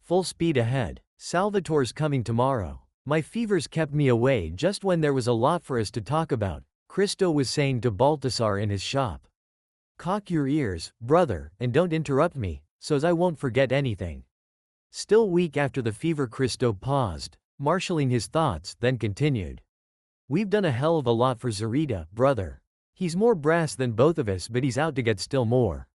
full speed ahead. Salvatore's coming tomorrow. My fevers kept me away just when there was a lot for us to talk about, Christo was saying to Baltasar in his shop. Cock your ears, brother, and don't interrupt me, so's I won't forget anything. Still weak after the fever, Christo paused, marshalling his thoughts, then continued. We've done a hell of a lot for Zarita, brother. He's more brass than both of us, but he's out to get still more.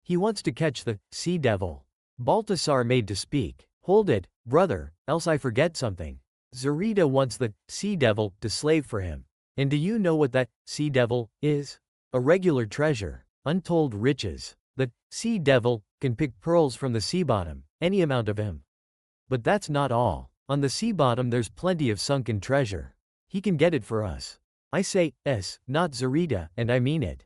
He wants to catch the sea devil. Baltasar made to speak. Hold it, brother, else I forget something. Zarita wants the sea devil to slave for him. And do you know what that sea devil is? A regular treasure. Untold riches. The sea devil can pick pearls from the sea bottom, any amount of him. But that's not all. On the sea bottom there's plenty of sunken treasure. He can get it for us. I say, not Zarita, and I mean it.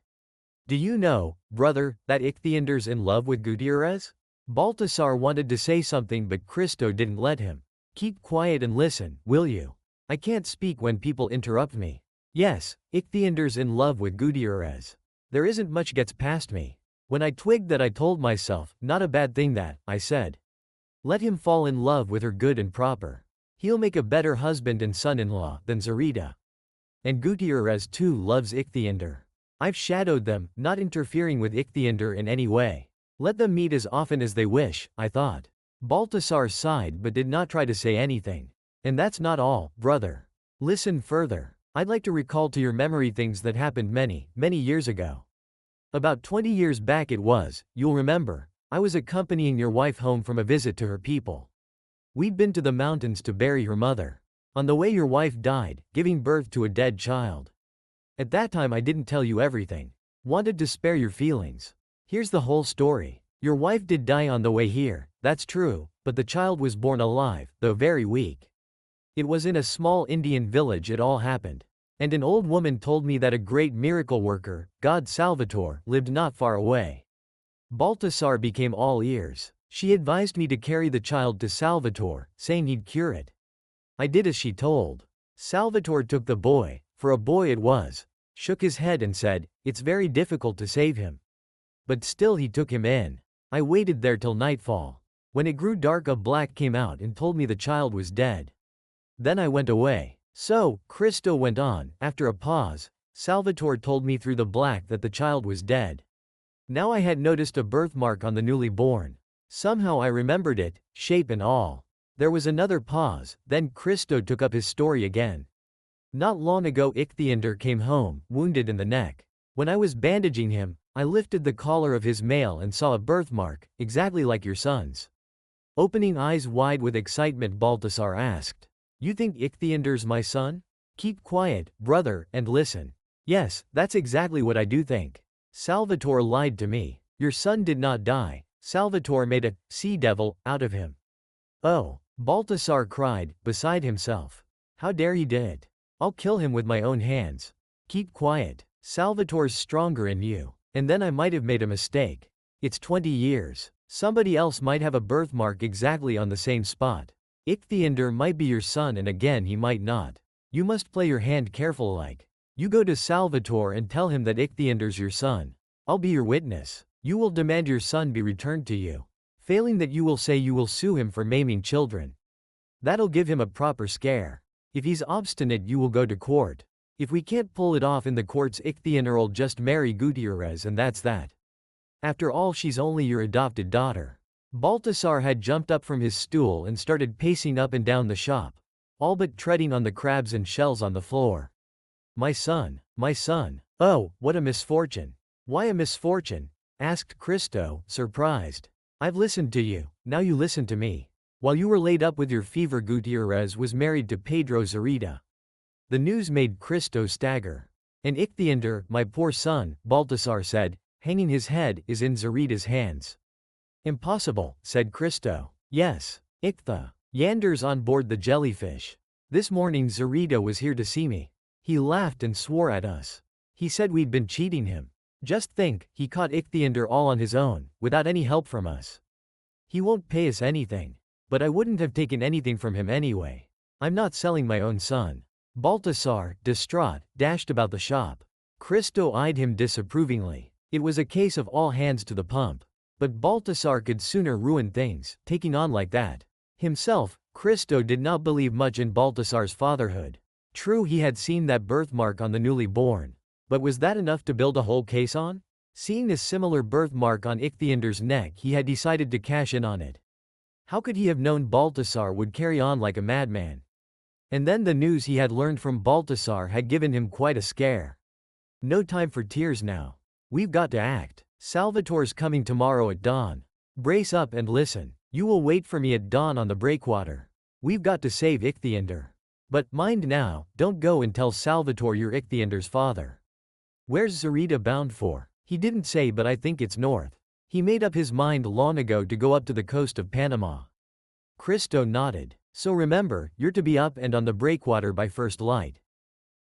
Do you know, brother, that Ichthyander's in love with Gutierrez? Baltasar wanted to say something but Christo didn't let him. Keep quiet and listen, will you? I can't speak when people interrupt me. Yes, Ichthyander's in love with Gutierrez. There isn't much gets past me. When I twigged that I told myself, not a bad thing that, I said. Let him fall in love with her good and proper. He'll make a better husband and son-in-law than Zarita. And Gutierrez too loves Ichthyander. I've shadowed them, not interfering with Ichthyander in any way. Let them meet as often as they wish, I thought. Baltasar sighed but did not try to say anything. And that's not all, brother. Listen further. I'd like to recall to your memory things that happened many, many years ago. About 20 years back it was, you'll remember, I was accompanying your wife home from a visit to her people. We'd been to the mountains to bury her mother. On the way your wife died, giving birth to a dead child. At that time I didn't tell you everything. Wanted to spare your feelings. Here's the whole story. Your wife did die on the way here, that's true, but the child was born alive, though very weak. It was in a small Indian village it all happened. And an old woman told me that a great miracle worker, God Salvatore, lived not far away. Baltasar became all ears. She advised me to carry the child to Salvatore, saying he'd cure it. I did as she told. Salvatore took the boy, for a boy it was, shook his head and said, it's very difficult to save him. But still he took him in. I waited there till nightfall. When it grew dark a black came out and told me the child was dead. Then I went away. So, Christo went on, after a pause, Salvatore told me through the black that the child was dead. Now I had noticed a birthmark on the newly born. Somehow I remembered it, shape and all. There was another pause, then Christo took up his story again. Not long ago Ichthyander came home, wounded in the neck. When I was bandaging him, I lifted the collar of his mail and saw a birthmark, exactly like your son's. Opening eyes wide with excitement Baltasar asked. You think Ichthyander's my son? Keep quiet, brother, and listen. Yes, that's exactly what I do think. Salvatore lied to me. Your son did not die. Salvatore made a sea devil out of him. Oh, Baltasar cried, beside himself. How dare he do it? I'll kill him with my own hands. Keep quiet. Salvatore's stronger in you. And then I might have made a mistake. It's 20 years. Somebody else might have a birthmark exactly on the same spot. Ichthyander might be your son and again he might not. You must play your hand careful like. You go to Salvatore and tell him that Ichthyander's your son. I'll be your witness. You will demand your son be returned to you. Failing that you will say you will sue him for maiming children. That'll give him a proper scare. If he's obstinate you will go to court. If we can't pull it off in the courts Ichthyander'll just marry Gutierrez and that's that. After all she's only your adopted daughter. Baltasar had jumped up from his stool and started pacing up and down the shop, all but treading on the crabs and shells on the floor. My son, oh, what a misfortune. Why a misfortune? Asked Christo, surprised. I've listened to you, now you listen to me. While you were laid up with your fever Gutierrez was married to Pedro Zarita. The news made Christo stagger. And Ichthyander, my poor son, Baltasar said, hanging his head, is in Zarita's hands. Impossible, said Christo. Yes, Ichthyander's on board the jellyfish. This morning Zarita was here to see me. He laughed and swore at us. He said we'd been cheating him. Just think, he caught Ichthyander all on his own, without any help from us. He won't pay us anything. But I wouldn't have taken anything from him anyway. I'm not selling my own son. Baltasar, distraught, dashed about the shop. Christo eyed him disapprovingly. It was a case of all hands to the pump. But Baltasar could sooner ruin things, taking on like that. Himself, Christo did not believe much in Baltasar's fatherhood. True, he had seen that birthmark on the newly born. But was that enough to build a whole case on? Seeing a similar birthmark on Ichthiander's neck, he had decided to cash in on it. How could he have known Baltasar would carry on like a madman? And then the news he had learned from Baltasar had given him quite a scare. No time for tears now. We've got to act. Salvatore's coming tomorrow at dawn. Brace up and listen. You will wait for me at dawn on the breakwater. We've got to save Ichthiander. But mind now, don't go and tell Salvatore you're Ichthiander's father. Where's Zarita bound for? He didn't say, but I think it's north. He made up his mind long ago to go up to the coast of Panama. Christo nodded. So remember, you're to be up and on the breakwater by first light.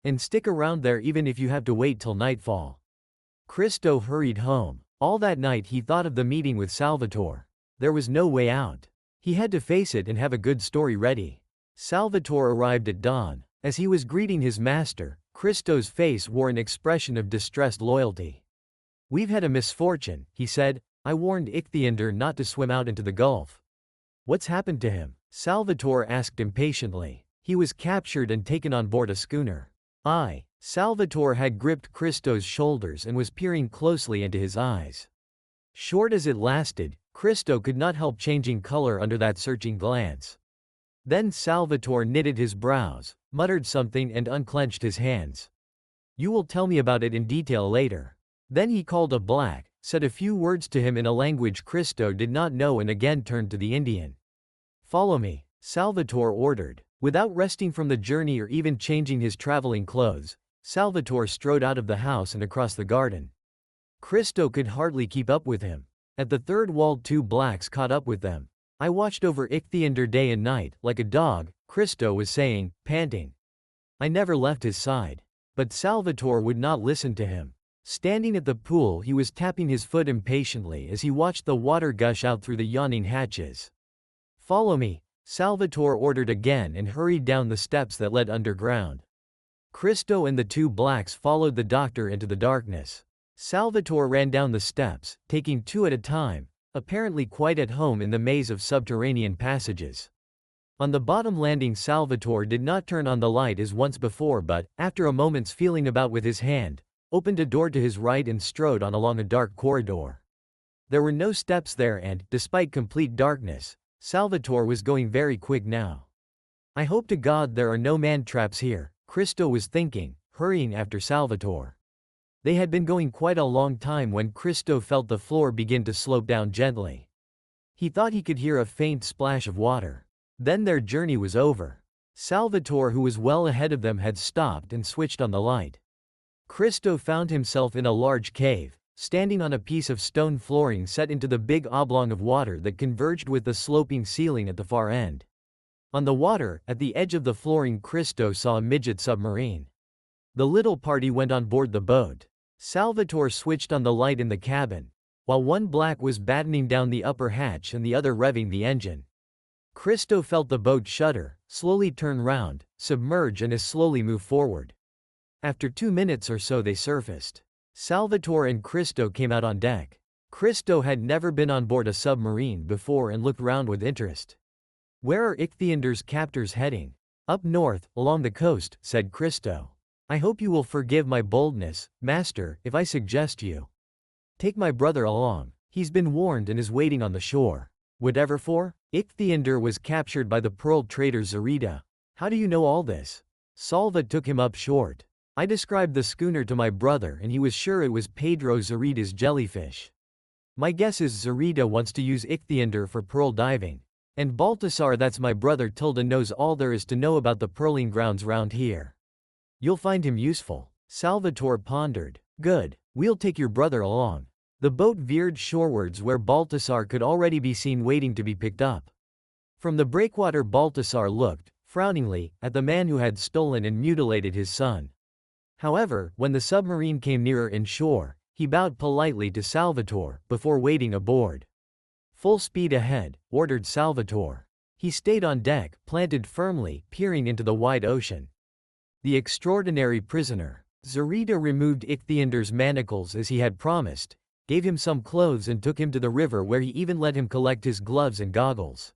And stick around there even if you have to wait till nightfall. Christo hurried home. All that night he thought of the meeting with Salvatore. There was no way out. He had to face it and have a good story ready. Salvatore arrived at dawn. As he was greeting his master, Christo's face wore an expression of distressed loyalty. We've had a misfortune, he said. I warned Ichthiander not to swim out into the Gulf. What's happened to him? Salvatore asked impatiently. He was captured and taken on board a schooner. Salvatore had gripped Christo's shoulders and was peering closely into his eyes. Short as it lasted, Christo could not help changing color under that searching glance. Then Salvatore knitted his brows, muttered something and unclenched his hands. You will tell me about it in detail later. Then he called a black, said a few words to him in a language Christo did not know and again turned to the Indian. Follow me, Salvatore ordered. Without resting from the journey or even changing his traveling clothes, Salvatore strode out of the house and across the garden. Christo could hardly keep up with him. At the third wall, two blacks caught up with them. I watched over Ichthiander day and night, like a dog, Christo was saying, panting. I never left his side. But Salvatore would not listen to him. Standing at the pool, he was tapping his foot impatiently as he watched the water gush out through the yawning hatches. Follow me, Salvatore ordered again and hurried down the steps that led underground. Christo and the two blacks followed the doctor into the darkness. Salvatore ran down the steps, taking two at a time, apparently quite at home in the maze of subterranean passages. On the bottom landing, Salvatore did not turn on the light as once before but, after a moment's feeling about with his hand, opened a door to his right and strode on along a dark corridor. There were no steps there and, despite complete darkness, Salvatore was going very quick now. I hope to God there are no man-traps here, Christo was thinking, hurrying after Salvatore. They had been going quite a long time when Christo felt the floor begin to slope down gently. He thought he could hear a faint splash of water. Then their journey was over. Salvatore, who was well ahead of them, had stopped and switched on the light. Christo found himself in a large cave, standing on a piece of stone flooring set into the big oblong of water that converged with the sloping ceiling at the far end. On the water, at the edge of the flooring, Christo saw a midget submarine. The little party went on board the boat. Salvatore switched on the light in the cabin, while one black was battening down the upper hatch and the other revving the engine. Christo felt the boat shudder, slowly turn round, submerge and as slowly move forward. After 2 minutes or so they surfaced. Salvatore and Christo came out on deck. Christo had never been on board a submarine before and looked round with interest. Where are Ichthiander's captors heading? Up north, along the coast, said Christo. I hope you will forgive my boldness, master, if I suggest you take my brother along. He's been warned and is waiting on the shore. Whatever for? Ichthiander was captured by the pearl trader Zarita. How do you know all this? Salva took him up short. I described the schooner to my brother and he was sure it was Pedro Zarita's jellyfish. My guess is Zarita wants to use Ichthiander for pearl diving. And Baltasar, that's my brother Tilda, knows all there is to know about the pearling grounds round here. You'll find him useful. Salvatore pondered. Good. We'll take your brother along. The boat veered shorewards where Baltasar could already be seen waiting to be picked up. From the breakwater, Baltasar looked, frowningly, at the man who had stolen and mutilated his son. However, when the submarine came nearer inshore, he bowed politely to Salvatore before wading aboard. Full speed ahead, ordered Salvatore. He stayed on deck, planted firmly, peering into the wide ocean. The extraordinary prisoner. Zarita removed Ichthiander's manacles as he had promised, gave him some clothes and took him to the river, where he even let him collect his gloves and goggles.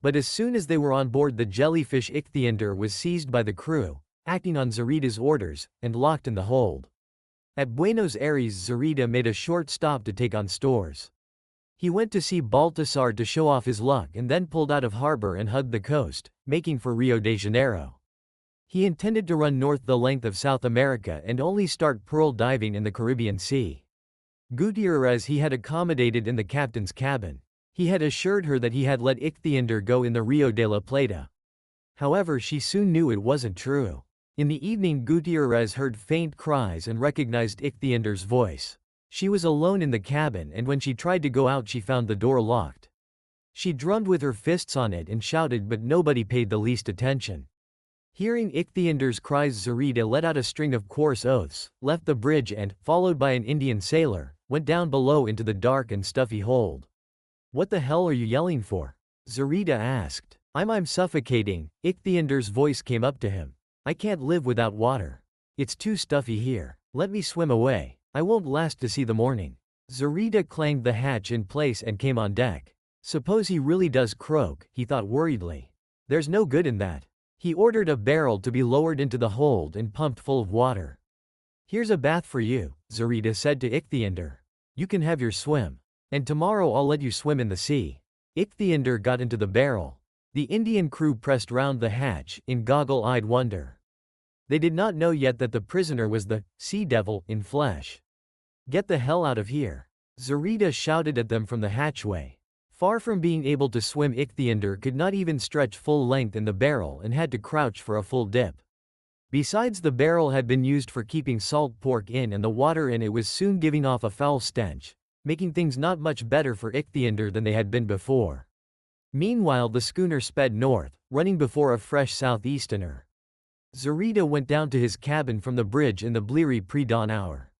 But as soon as they were on board, the jellyfish Ichthyander was seized by the crew, acting on Zarida's orders, and locked in the hold. At Buenos Aires, Zarida made a short stop to take on stores. He went to see Baltasar to show off his luck and then pulled out of harbor and hugged the coast, making for Rio de Janeiro. He intended to run north the length of South America and only start pearl diving in the Caribbean Sea. Gutierrez he had accommodated in the captain's cabin. He had assured her that he had let Ichthyander go in the Rio de la Plata. However, she soon knew it wasn't true. In the evening, Gutierrez heard faint cries and recognized Ichthyander's voice. She was alone in the cabin, and when she tried to go out she found the door locked. She drummed with her fists on it and shouted, but nobody paid the least attention. Hearing Ichthyander's cries, Zarida let out a string of coarse oaths, left the bridge and, followed by an Indian sailor, went down below into the dark and stuffy hold. "What the hell are you yelling for?" Zarida asked. I'm suffocating," Ichthyander's voice came up to him. "I can't live without water. It's too stuffy here. Let me swim away. I won't last to see the morning." Zarida clanged the hatch in place and came on deck. Suppose he really does croak, he thought worriedly. There's no good in that. He ordered a barrel to be lowered into the hold and pumped full of water. "Here's a bath for you," Zarida said to Ichthyander. "You can have your swim. And tomorrow I'll let you swim in the sea." Ichthyander got into the barrel. The Indian crew pressed round the hatch, in goggle-eyed wonder. They did not know yet that the prisoner was the sea devil in flesh. "Get the hell out of here," Zarida shouted at them from the hatchway. Far from being able to swim, Ichthyander could not even stretch full length in the barrel and had to crouch for a full dip. Besides, the barrel had been used for keeping salt pork in, and the water in it was soon giving off a foul stench, making things not much better for Ichthyander than they had been before. Meanwhile, the schooner sped north, running before a fresh southeasterner. Zarida went down to his cabin from the bridge in the bleary pre-dawn hour.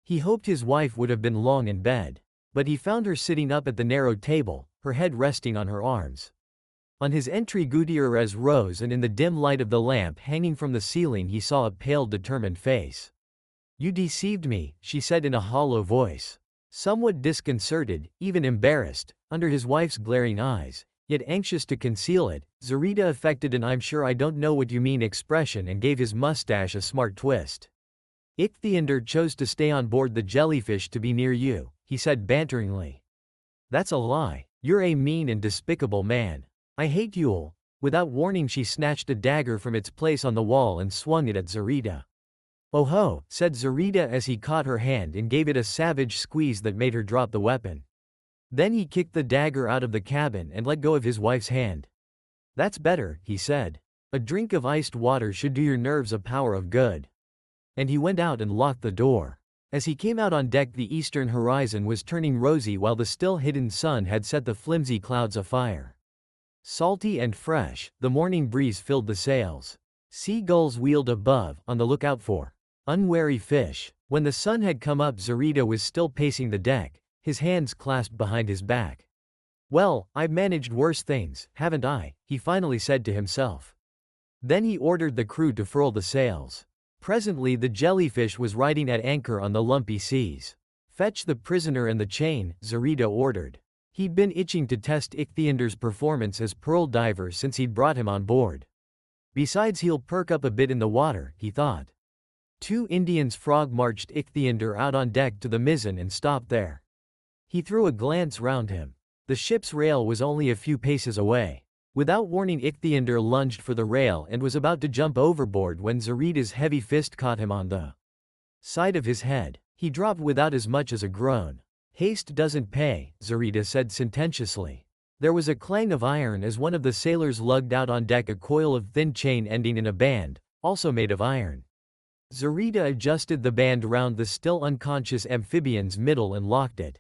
He hoped his wife would have been long in bed. But he found her sitting up at the narrow table, her head resting on her arms. On his entry, Gutierrez rose, and in the dim light of the lamp hanging from the ceiling he saw a pale, determined face. "You deceived me," she said in a hollow voice. Somewhat disconcerted, even embarrassed, under his wife's glaring eyes, yet anxious to conceal it, Zarida affected an "I'm sure I don't know what you mean" expression and gave his mustache a smart twist. "Ichthyander chose to stay on board the jellyfish to be near you," he said banteringly. "That's a lie. You're a mean and despicable man. I hate you all." Without warning, she snatched a dagger from its place on the wall and swung it at Zarida. "Oh ho," said Zarida as he caught her hand and gave it a savage squeeze that made her drop the weapon. Then he kicked the dagger out of the cabin and let go of his wife's hand. "That's better," he said. "A drink of iced water should do your nerves a power of good." And he went out and locked the door. As he came out on deck, the eastern horizon was turning rosy while the still hidden sun had set the flimsy clouds afire. Salty and fresh, the morning breeze filled the sails. Seagulls wheeled above, on the lookout for unwary fish. When the sun had come up, Zarida was still pacing the deck, his hands clasped behind his back. "Well, I've managed worse things, haven't I?" he finally said to himself. Then he ordered the crew to furl the sails. Presently the jellyfish was riding at anchor on the lumpy seas. "Fetch the prisoner and the chain," Zarida ordered. He'd been itching to test Ichthyander's performance as pearl diver since he'd brought him on board. Besides, he'll perk up a bit in the water, he thought. 2 Indians frog-marched Ichthyander out on deck to the mizzen and stopped there. He threw a glance round him. The ship's rail was only a few paces away. Without warning, Ichthyander lunged for the rail and was about to jump overboard when Zarida's heavy fist caught him on the side of his head. He dropped without as much as a groan. "Haste doesn't pay," Zarida said sententiously. There was a clang of iron as one of the sailors lugged out on deck a coil of thin chain ending in a band, also made of iron. Zarida adjusted the band round the still unconscious amphibian's middle and locked it.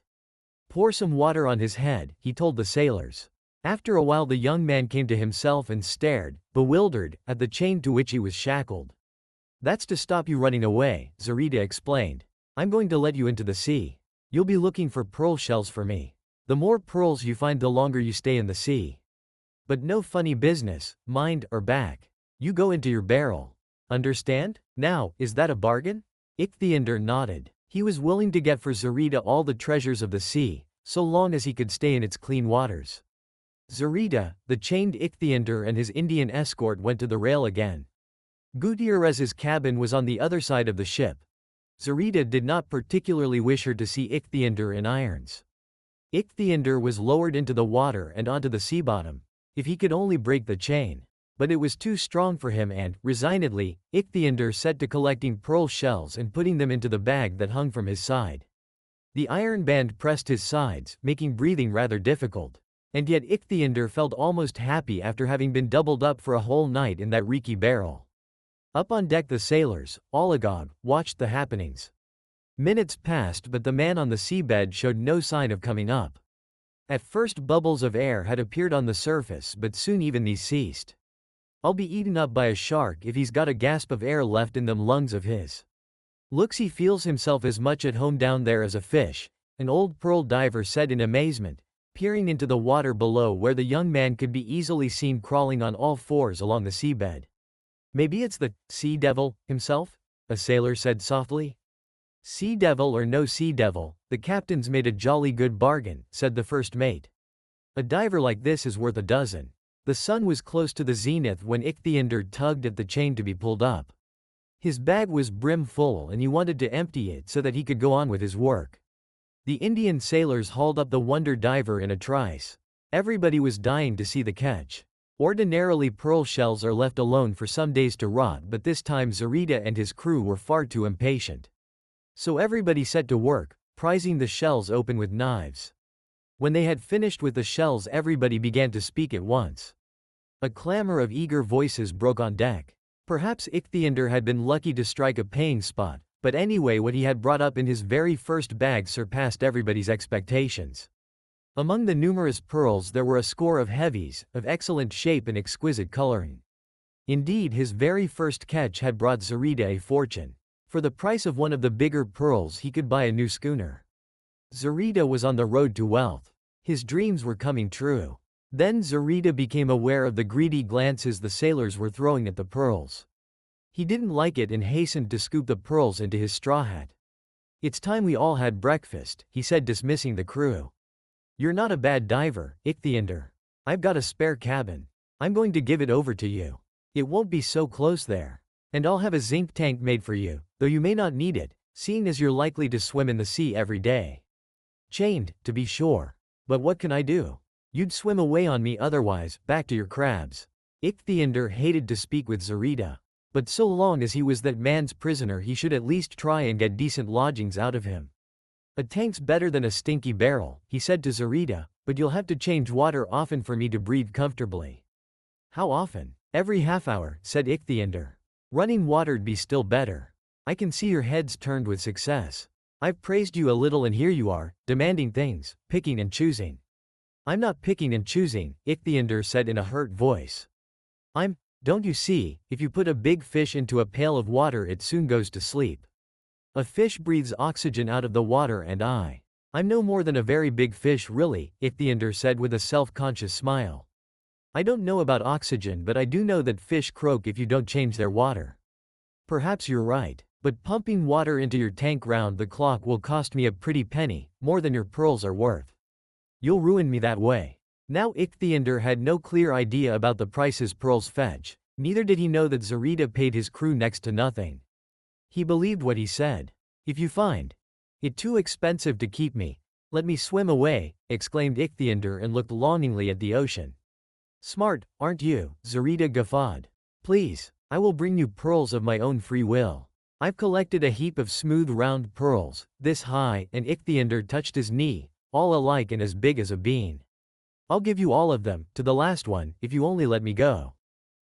"Pour some water on his head," he told the sailors. After a while the young man came to himself and stared, bewildered, at the chain to which he was shackled. "That's to stop you running away," Zarida explained. "I'm going to let you into the sea. You'll be looking for pearl shells for me. The more pearls you find, the longer you stay in the sea. But no funny business, mind or back. You go into your barrel. Understand? Now, is that a bargain?" Ichthyander nodded. He was willing to get for Zarita all the treasures of the sea, so long as he could stay in its clean waters. Zarita, the chained Ichthyander and his Indian escort went to the rail again. Gutierrez's cabin was on the other side of the ship. Zarita did not particularly wish her to see Ichthyander in irons. Ichthyander was lowered into the water and onto the sea bottom. If he could only break the chain. But it was too strong for him and, resignedly, Ichthyander set to collecting pearl shells and putting them into the bag that hung from his side. The iron band pressed his sides, making breathing rather difficult. And yet Ichthyander felt almost happy after having been doubled up for a whole night in that reeky barrel. Up on deck the sailors, all agog, watched the happenings. Minutes passed but the man on the seabed showed no sign of coming up. At first bubbles of air had appeared on the surface but soon even these ceased. "I'll be eaten up by a shark if he's got a gasp of air left in them lungs of his. Looks he feels himself as much at home down there as a fish," an old pearl diver said in amazement, peering into the water below where the young man could be easily seen crawling on all fours along the seabed. "Maybe it's the sea devil himself," a sailor said softly. "Sea devil or no sea devil, the captain's made a jolly good bargain," said the first mate. "A diver like this is worth a dozen." The sun was close to the zenith when Ichthyander tugged at the chain to be pulled up. His bag was brim full and he wanted to empty it so that he could go on with his work. The Indian sailors hauled up the wonder diver in a trice. Everybody was dying to see the catch. Ordinarily pearl shells are left alone for some days to rot, but this time Zarita and his crew were far too impatient. So everybody set to work, prizing the shells open with knives. When they had finished with the shells, everybody began to speak at once. A clamor of eager voices broke on deck. Perhaps Ichthyander had been lucky to strike a paying spot, but anyway what he had brought up in his very first bag surpassed everybody's expectations. Among the numerous pearls there were a score of heavies, of excellent shape and exquisite coloring. Indeed, his very first catch had brought Zarita a fortune. For the price of one of the bigger pearls he could buy a new schooner. Zarita was on the road to wealth. His dreams were coming true. Then Zarita became aware of the greedy glances the sailors were throwing at the pearls. He didn't like it and hastened to scoop the pearls into his straw hat. "It's time we all had breakfast," he said, dismissing the crew. "You're not a bad diver, Ichthyander. I've got a spare cabin. I'm going to give it over to you. It won't be so close there. And I'll have a zinc tank made for you, though you may not need it, seeing as you're likely to swim in the sea every day. Chained, to be sure. But what can I do? You'd swim away on me otherwise, back to your crabs." Ichthyander hated to speak with Zarita. But so long as he was that man's prisoner he should at least try and get decent lodgings out of him. "A tank's better than a stinky barrel," he said to Zarita, "but you'll have to change water often for me to breathe comfortably." "How often?" "Every half hour," said Ichthyander. "Running water'd be still better. I can see your head's turned with success. I've praised you a little and here you are, demanding things, picking and choosing." "I'm not picking and choosing," Ichthyander said in a hurt voice. Don't you see, if you put a big fish into a pail of water it soon goes to sleep. A fish breathes oxygen out of the water and I'm no more than a very big fish really," Ichthyander said with a self-conscious smile. "I don't know about oxygen but I do know that fish croak if you don't change their water." "Perhaps you're right. But pumping water into your tank round the clock will cost me a pretty penny, more than your pearls are worth. You'll ruin me that way." Now Ichthyander had no clear idea about the prices pearls fetch, neither did he know that Zarita paid his crew next to nothing. He believed what he said. "If you find it too expensive to keep me, let me swim away," exclaimed Ichthyander and looked longingly at the ocean. "Smart, aren't you?" Zarita guffawed. "Please, I will bring you pearls of my own free will. I've collected a heap of smooth round pearls, this high," and Ichthyander touched his knee, "all alike and as big as a bean. I'll give you all of them, to the last one, if you only let me go."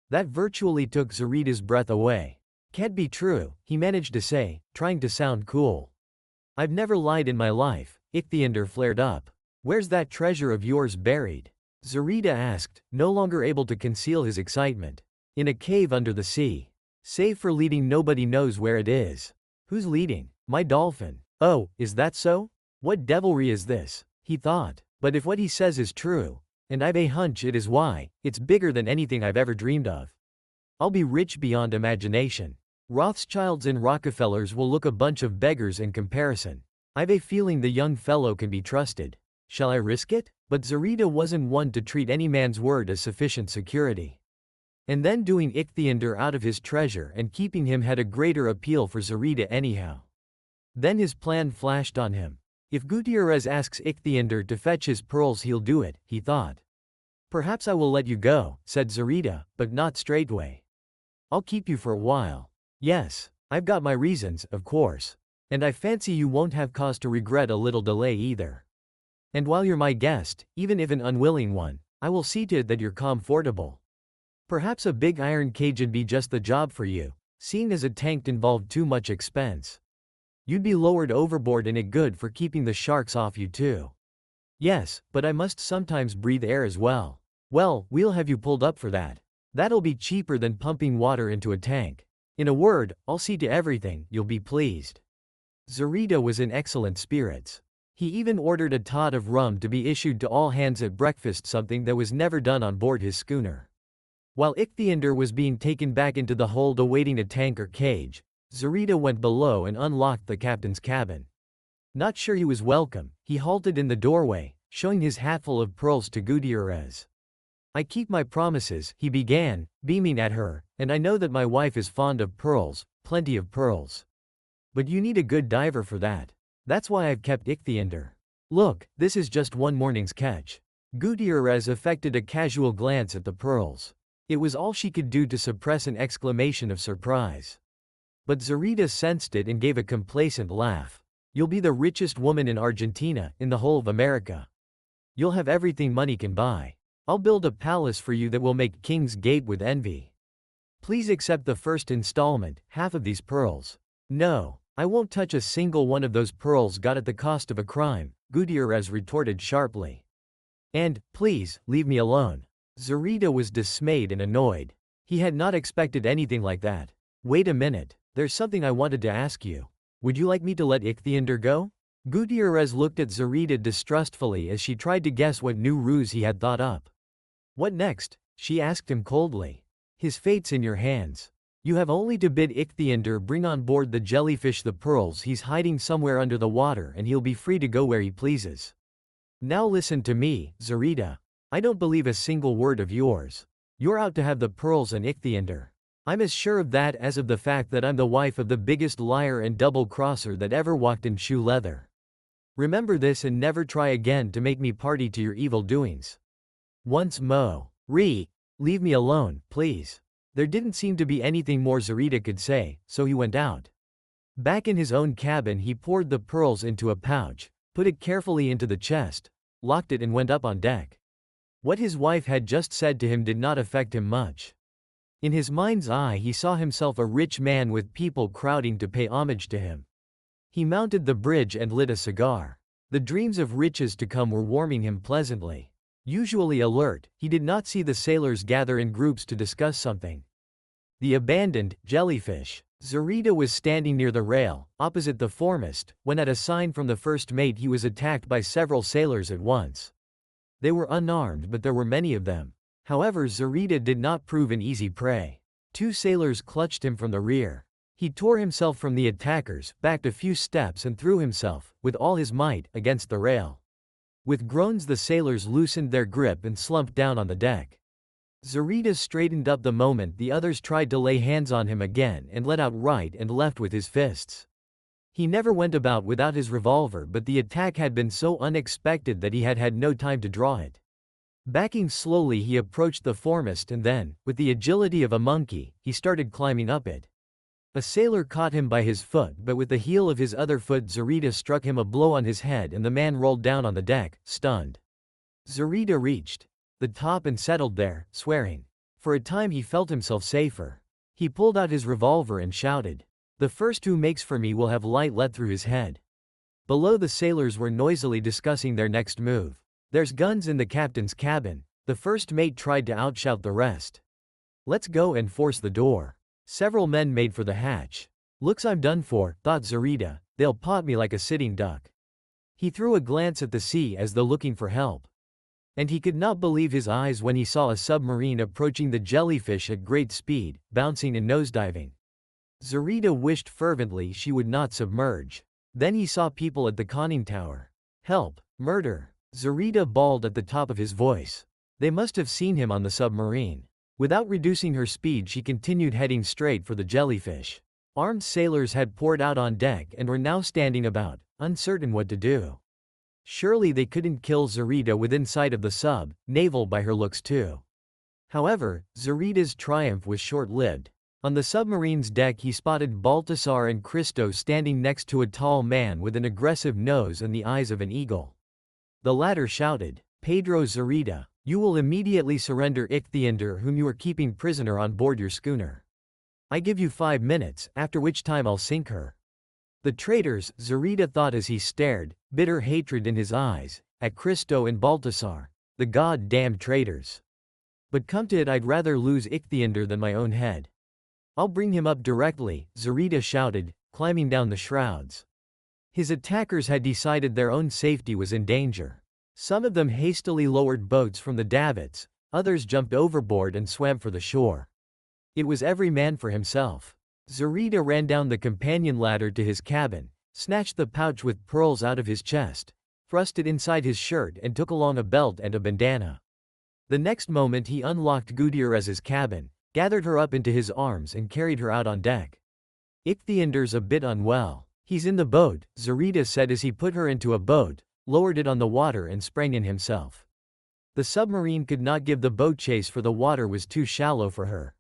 That virtually took Zarita's breath away. "Can't be true," he managed to say, trying to sound cool. "I've never lied in my life," Ichthyander flared up. "Where's that treasure of yours buried?" Zarita asked, no longer able to conceal his excitement. "In a cave under the sea. Save for leading, nobody knows where it is." "Who's leading?" "My dolphin." "Oh, is that so? What devilry is this?" he thought. "But if what he says is true, and I've a hunch it is, why, it's bigger than anything I've ever dreamed of. I'll be rich beyond imagination." Rothschilds and Rockefellers will look a bunch of beggars in comparison. I've a feeling the young fellow can be trusted. Shall I risk it? But Zarita wasn't one to treat any man's word as sufficient security. And then doing Ichthyandr out of his treasure and keeping him had a greater appeal for Zarita anyhow. Then his plan flashed on him. If Gutierrez asks Ichthyandr to fetch his pearls, he'll do it, he thought. Perhaps I will let you go, said Zarita, but not straightway. I'll keep you for a while. Yes, I've got my reasons, of course. And I fancy you won't have cause to regret a little delay either. And while you're my guest, even if an unwilling one, I will see to it that you're comfortable. Perhaps a big iron cage'd be just the job for you, seeing as a tank involved too much expense. You'd be lowered overboard and it good for keeping the sharks off you too. Yes, but I must sometimes breathe air as well. Well, we'll have you pulled up for that. That'll be cheaper than pumping water into a tank. In a word, I'll see to everything, you'll be pleased. Zarita was in excellent spirits. He even ordered a tot of rum to be issued to all hands at breakfast, something that was never done on board his schooner. While Ichthyandr was being taken back into the hold awaiting a tank or cage, Zarita went below and unlocked the captain's cabin. Not sure he was welcome, he halted in the doorway, showing his hatful of pearls to Gutierrez. I keep my promises, he began, beaming at her, and I know that my wife is fond of pearls, plenty of pearls. But you need a good diver for that. That's why I've kept Ichthyandr. Look, this is just one morning's catch. Gutierrez affected a casual glance at the pearls. It was all she could do to suppress an exclamation of surprise. But Zarita sensed it and gave a complacent laugh. You'll be the richest woman in Argentina, in the whole of America. You'll have everything money can buy. I'll build a palace for you that will make kings gape with envy. Please accept the first installment, half of these pearls. No, I won't touch a single one of those pearls got at the cost of a crime, Gutierrez retorted sharply. And, please, leave me alone. Zarita was dismayed and annoyed. He had not expected anything like that. Wait a minute, there's something I wanted to ask you. Would you like me to let Ichthyandr go? Gutierrez looked at Zarita distrustfully as she tried to guess what new ruse he had thought up. What next? She asked him coldly. His fate's in your hands. You have only to bid Ichthyandr bring on board the jellyfish the pearls he's hiding somewhere under the water, and he'll be free to go where he pleases. Now listen to me, Zarita. I don't believe a single word of yours. You're out to have the pearls and Ichthyandr. I'm as sure of that as of the fact that I'm the wife of the biggest liar and double-crosser that ever walked in shoe leather. Remember this and never try again to make me party to your evil doings. Once more. Leave me alone, please. There didn't seem to be anything more Zarita could say, so he went out. Back in his own cabin, he poured the pearls into a pouch, put it carefully into the chest, locked it and went up on deck. What his wife had just said to him did not affect him much. In his mind's eye he saw himself a rich man with people crowding to pay homage to him. He mounted the bridge and lit a cigar. The dreams of riches to come were warming him pleasantly. Usually alert, he did not see the sailors gather in groups to discuss something. The abandoned jellyfish. Zarita was standing near the rail, opposite the foremast, when at a sign from the first mate he was attacked by several sailors at once. They were unarmed, but there were many of them. However, Zarita did not prove an easy prey. Two sailors clutched him from the rear. He tore himself from the attackers, backed a few steps and threw himself, with all his might, against the rail. With groans the sailors loosened their grip and slumped down on the deck. Zarita straightened up the moment the others tried to lay hands on him again and let out right and left with his fists. He never went about without his revolver, but the attack had been so unexpected that he had had no time to draw it. Backing slowly he approached the foremast and then, with the agility of a monkey, he started climbing up it. A sailor caught him by his foot, but with the heel of his other foot Zarita struck him a blow on his head and the man rolled down on the deck, stunned. Zarita reached the top and settled there, swearing. For a time he felt himself safer. He pulled out his revolver and shouted, "The first who makes for me will have light let through his head." Below the sailors were noisily discussing their next move. "There's guns in the captain's cabin." The first mate tried to outshout the rest. "Let's go and force the door." Several men made for the hatch. "Looks I'm done for," thought Zarita. "They'll pot me like a sitting duck." He threw a glance at the sea as though looking for help. And he could not believe his eyes when he saw a submarine approaching the jellyfish at great speed, bouncing and nosediving. Zarita wished fervently she would not submerge. Then he saw people at the conning tower. Help! Murder! Zarita bawled at the top of his voice. They must have seen him on the submarine. Without reducing her speed, she continued heading straight for the jellyfish. Armed sailors had poured out on deck and were now standing about, uncertain what to do. Surely they couldn't kill Zarita within sight of the sub, naval by her looks too. However, Zarita's triumph was short-lived. On the submarine's deck he spotted Baltasar and Christo standing next to a tall man with an aggressive nose and the eyes of an eagle. The latter shouted, "Pedro Zarita, you will immediately surrender Ichthyander, whom you are keeping prisoner on board your schooner. I give you 5 minutes, after which time I'll sink her." The traitors, Zarita thought as he stared, bitter hatred in his eyes, at Christo and Baltasar. The god-damned traitors. But come to it, I'd rather lose Ichthyander than my own head. I'll bring him up directly, Zarita shouted, climbing down the shrouds. His attackers had decided their own safety was in danger. Some of them hastily lowered boats from the davits, others jumped overboard and swam for the shore. It was every man for himself. Zarita ran down the companion ladder to his cabin, snatched the pouch with pearls out of his chest, thrust it inside his shirt and took along a belt and a bandana. The next moment he unlocked Gutierrez's cabin, gathered her up into his arms and carried her out on deck. "Ichthyander's a bit unwell. He's in the boat," Zarita said as he put her into a boat, lowered it on the water and sprang in himself. The submarine could not give the boat chase for the water was too shallow for her.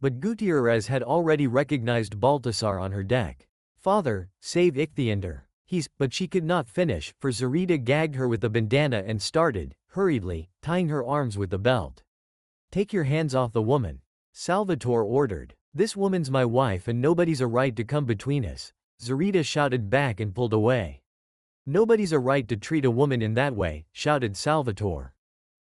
But Gutierrez had already recognized Baltasar on her deck. "Father, save Ichthyander. But she could not finish, for Zarita gagged her with the bandana and started, hurriedly, tying her arms with the belt. "Take your hands off the woman," Salvatore ordered. "This woman's my wife and nobody's a right to come between us," Zarita shouted back and pulled away. "Nobody's a right to treat a woman in that way," shouted Salvatore.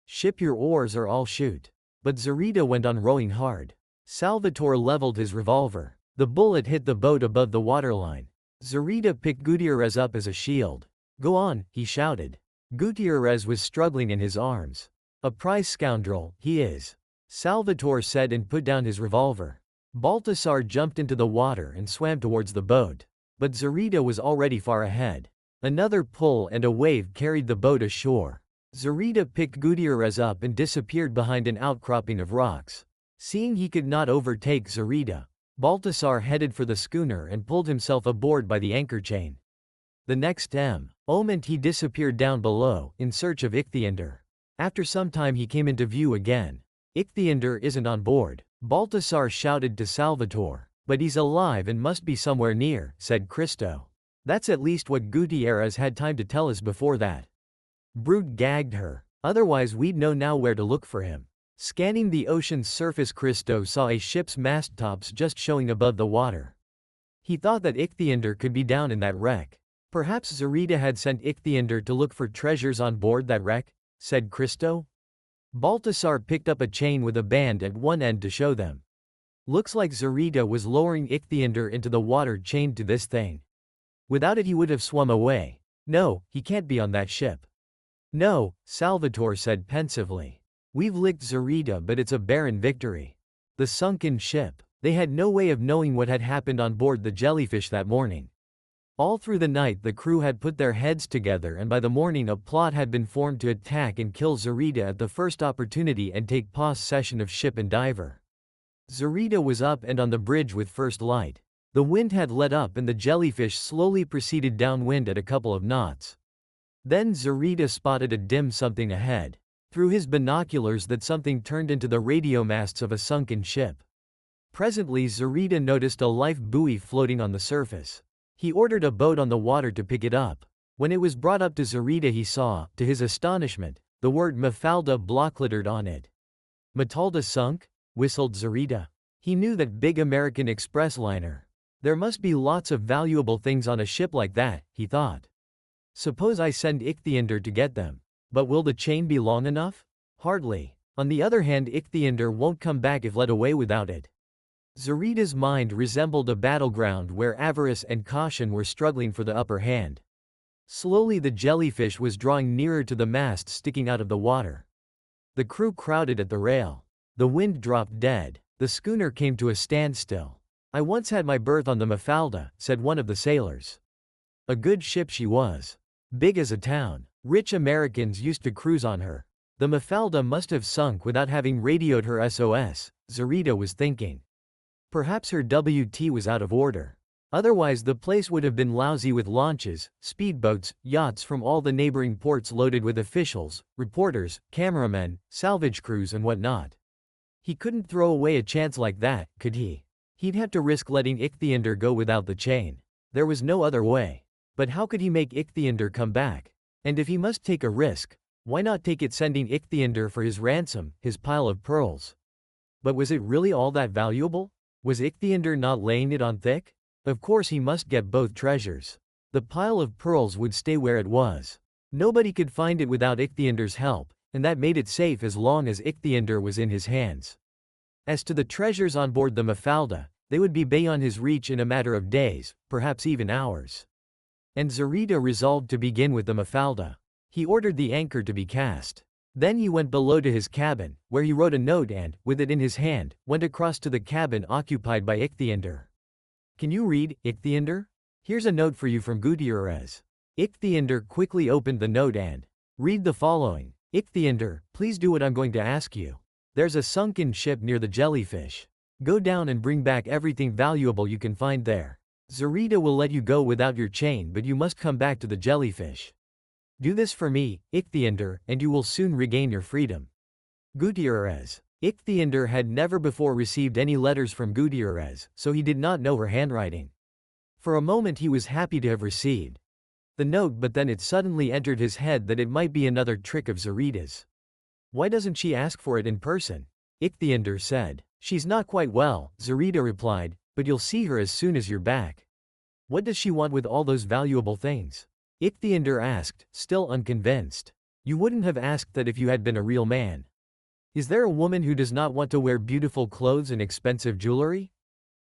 "Ship your oars or I'll shoot." But Zarita went on rowing hard. Salvatore leveled his revolver. The bullet hit the boat above the waterline. Zarita picked Gutierrez up as a shield. "Go on," he shouted. Gutierrez was struggling in his arms. "A prize scoundrel, he is," Salvatore said and put down his revolver. Baltasar jumped into the water and swam towards the boat. But Zarita was already far ahead. Another pull and a wave carried the boat ashore. Zarita picked Gutierrez up and disappeared behind an outcropping of rocks. Seeing he could not overtake Zarita, Baltasar headed for the schooner and pulled himself aboard by the anchor chain. The next moment he disappeared down below, in search of Ichthyander. After some time he came into view again. "Ichthyander isn't on board," Baltasar shouted to Salvatore. "But he's alive and must be somewhere near," said Christo. "That's at least what Gutierrez had time to tell us before that. Brute gagged her. Otherwise we'd know now where to look for him." Scanning the ocean's surface, Christo saw a ship's mast tops just showing above the water. He thought that Ichthyander could be down in that wreck. "Perhaps Zarita had sent Ichthyander to look for treasures on board that wreck," said Christo. Baltasar picked up a chain with a band at one end to show them. "Looks like Zarita was lowering Ichthyander into the water chained to this thing. Without it he would have swum away. No, he can't be on that ship." "No," Salvatore said pensively. "We've licked Zarita, but it's a barren victory. The sunken ship. They had no way of knowing what had happened on board the jellyfish that morning. All through the night the crew had put their heads together and by the morning a plot had been formed to attack and kill Zarita at the first opportunity and take possession of ship and diver." Zarita was up and on the bridge with first light. The wind had let up and the jellyfish slowly proceeded downwind at a couple of knots. Then Zarita spotted a dim something ahead. Through his binoculars that something turned into the radio masts of a sunken ship. Presently Zarita noticed a life buoy floating on the surface. He ordered a boat on the water to pick it up. When it was brought up to Zarita he saw, to his astonishment, the word Mafalda block-lettered on it. "Matalda sunk?" whistled Zarita. He knew that big American express liner. There must be lots of valuable things on a ship like that, he thought. Suppose I send Ichthyander to get them. But will the chain be long enough? Hardly. On the other hand, Ichthyander won't come back if led away without it. Zarita's mind resembled a battleground where avarice and caution were struggling for the upper hand. Slowly the jellyfish was drawing nearer to the mast sticking out of the water. The crew crowded at the rail. The wind dropped dead. The schooner came to a standstill. "I once had my berth on the Mafalda," said one of the sailors. "A good ship she was. Big as a town. Rich Americans used to cruise on her. The Mafalda must have sunk without having radioed her SOS," Zarita was thinking. Perhaps her WT was out of order. Otherwise the place would have been lousy with launches, speedboats, yachts from all the neighboring ports loaded with officials, reporters, cameramen, salvage crews and whatnot. He couldn't throw away a chance like that, could he? He'd have to risk letting Ichthyander go without the chain. There was no other way. But how could he make Ichthyander come back? And if he must take a risk, why not take it sending Ichthyander for his ransom, his pile of pearls? But was it really all that valuable? Was Ichthyander not laying it on thick? Of course he must get both treasures. The pile of pearls would stay where it was. Nobody could find it without Ichthyander's help, and that made it safe as long as Ichthyander was in his hands. As to the treasures on board the Mafalda, they would be beyond his reach in a matter of days, perhaps even hours. And Zarita resolved to begin with the Mafalda. He ordered the anchor to be cast. Then he went below to his cabin, where he wrote a note and, with it in his hand, went across to the cabin occupied by Ichthyander. "Can you read, Ichthyander? Here's a note for you from Gutierrez." Ichthyander quickly opened the note and read the following. "Ichthyander, please do what I'm going to ask you. There's a sunken ship near the jellyfish. Go down and bring back everything valuable you can find there. Zarita will let you go without your chain, but you must come back to the jellyfish. Do this for me, Ichthyander, and you will soon regain your freedom. Gutierrez." Ichthyander had never before received any letters from Gutierrez, so he did not know her handwriting. For a moment he was happy to have received the note, but then it suddenly entered his head that it might be another trick of Zarita's. "Why doesn't she ask for it in person?" Ichthyander said. "She's not quite well," Zarita replied, "but you'll see her as soon as you're back." "What does she want with all those valuable things?" Ichthyander asked, still unconvinced. "You wouldn't have asked that if you had been a real man. Is there a woman who does not want to wear beautiful clothes and expensive jewelry?